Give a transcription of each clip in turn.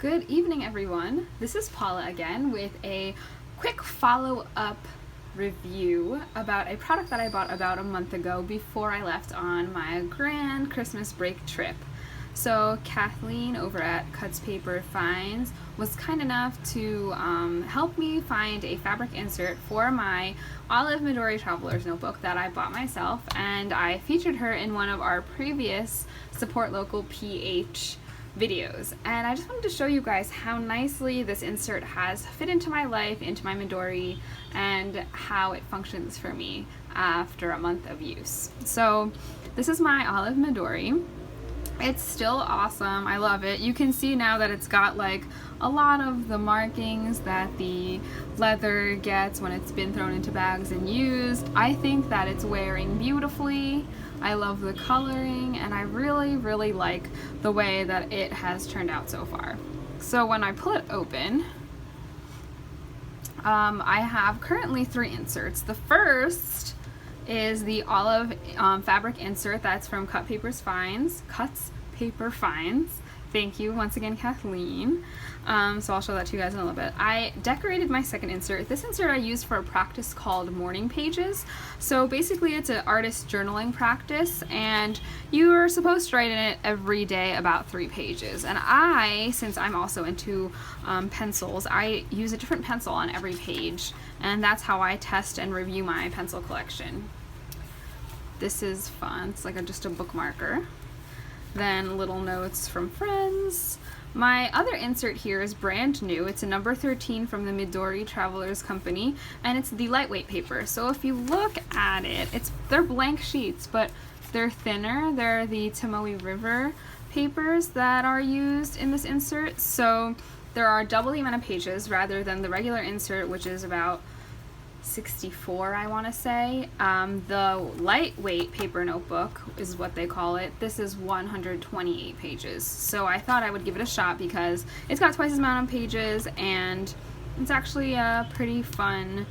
Good evening, everyone. This is Paula again with a quick follow-up review about a product that I bought about a month ago before I left on my grand Christmas break trip. So Kathleen over at Cuts Paper Finds was kind enough to help me find a fabric insert for my Olive Midori Traveler's notebook that I bought myself, and I featured her in one of our previous Support Local PH videos. And I just wanted to show you guys how nicely this insert has fit into my life, into my Midori, and how it functions for me after a month of use. So this is my Olive Midori. It's still awesome. I love it. You can see now that it's got like a lot of the markings that the leather gets when it's been thrown into bags and used. I think that it's wearing beautifully. I love the coloring, and I really like the way that it has turned out so far. So when I pull it open, I have currently 3 inserts. The first is the olive fabric insert that's from Cuts Paper Finds. Thank you once again, Kathleen. So I'll show that to you guys in a little bit. I decorated my second insert. This insert I used for a practice called Morning Pages. So basically it's an artist journaling practice, and you are supposed to write in it every day about 3 pages. And since I'm also into pencils, I use a different pencil on every page, and that's how I test and review my pencil collection. This is fun. It's like just a bookmarker. Then little notes from friends. My other insert here is brand new. It's a number 13 from the Midori Travelers Company, and it's the lightweight paper. So if you look at it, they're blank sheets, but they're thinner. They're the Tomoe River papers that are used in this insert. So there are double the amount of pages rather than the regular insert, which is about 64, I want to say. The lightweight paper notebook is what they call it. This is 128 pages. So I thought I would give it a shot because it's got twice as amount of pages, and it's actually a pretty fun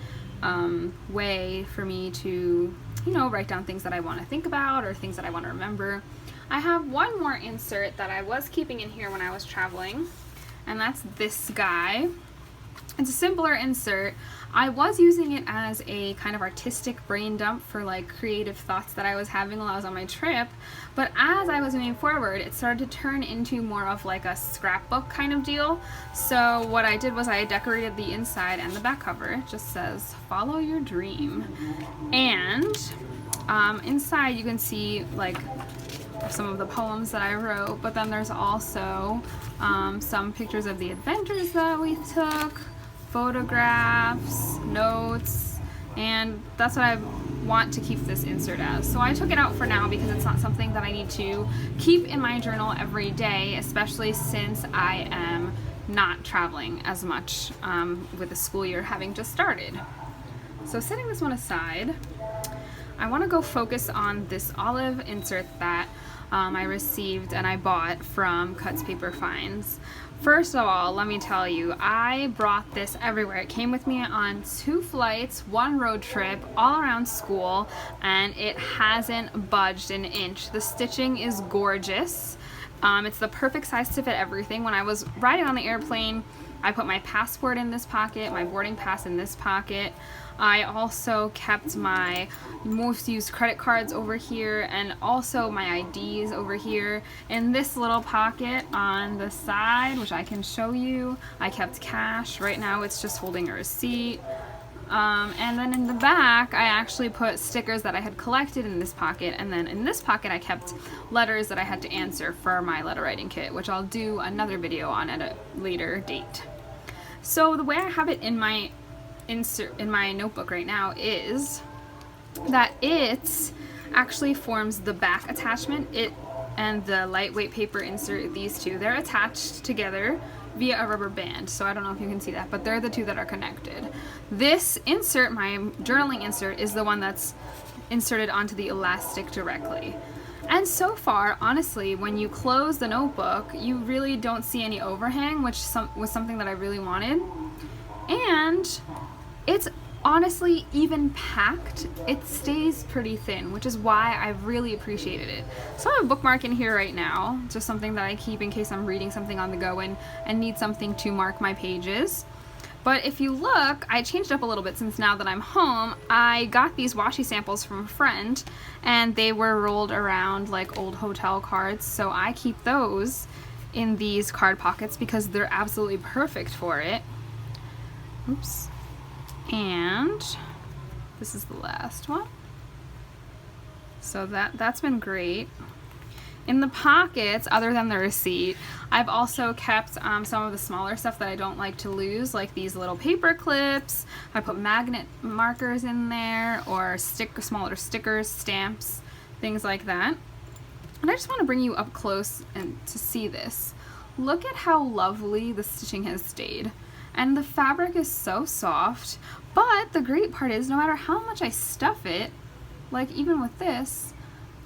way for me to, write down things that I want to think about or things that I want to remember. I have one more insert that I was keeping in here when I was traveling, and that's this guy. It's a simpler insert. I was using it as a kind of artistic brain dump for like creative thoughts that I was having while I was on my trip, but as I was moving forward, it started to turn into more of like a scrapbook kind of deal. So what I did was I decorated the inside and the back cover. It just says, "Follow your dream." And inside you can see like some of the poems that I wrote, but then there's also some pictures of the adventures that we took, photographs, notes, and that's what I want to keep this insert as. So I took it out for now because it's not something that I need to keep in my journal every day, especially since I am not traveling as much with the school year having just started. So setting this one aside, I want to go focus on this olive insert that I received and I bought from Cuts Paper Finds. First of all, let me tell you, I brought this everywhere. It came with me on 2 flights, 1 road trip, all around school, and it hasn't budged an inch. The stitching is gorgeous. It's the perfect size to fit everything. When I was riding on the airplane, I put my passport in this pocket, my boarding pass in this pocket. I also kept my most used credit cards over here, and also my IDs over here in this little pocket on the side, which I can show you. I kept cash. Right now it's just holding a receipt. And then in the back, I actually put stickers that I had collected in this pocket, and then in this pocket I kept letters that I had to answer for my letter writing kit, which I'll do another video on at a later date. So the way I have it in my notebook right now is that it actually forms the back attachment. It and the lightweight paper insert, these two, they're attached together via a rubber band. So I don't know if you can see that, but they're the 2 that are connected. This insert, my journaling insert, is the one that's inserted onto the elastic directly. And so far, honestly, when you close the notebook, you really don't see any overhang, which was something that I really wanted. And it's honestly, even packed, it stays pretty thin, which is why I've really appreciated it. So I have a bookmark in here right now, just something that I keep in case I'm reading something on the go and need something to mark my pages. But if you look, I changed up a little bit since now that I'm home. I got these washi samples from a friend, and they were rolled around like old hotel cards, so I keep those in these card pockets because they're absolutely perfect for it. Oops. And this is the last one. So that's been great. In the pockets, other than the receipt, I've also kept some of the smaller stuff that I don't like to lose, like these little paper clips. I put magnet markers in there, or smaller stickers, stamps, things like that. And I just want to bring you up close and to see this. Look at how lovely the stitching has stayed. And the fabric is so soft, but the great part is no matter how much I stuff it, like even with this,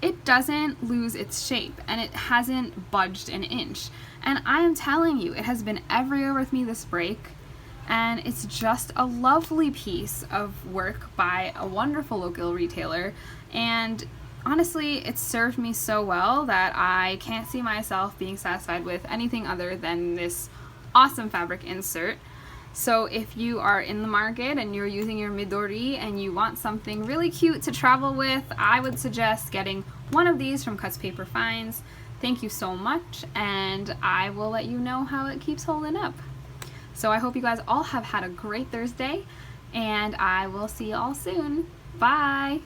it doesn't lose its shape and it hasn't budged an inch. And I am telling you, it has been everywhere with me this break, and it's just a lovely piece of work by a wonderful local retailer. And honestly, it's served me so well that I can't see myself being satisfied with anything other than this awesome fabric insert. So if you are in the market and you're using your Midori and you want something really cute to travel with, I would suggest getting one of these from Cuts Paper Finds. Thank you so much, and I will let you know how it keeps holding up. So I hope you guys all have had a great Thursday, and I will see you all soon. Bye!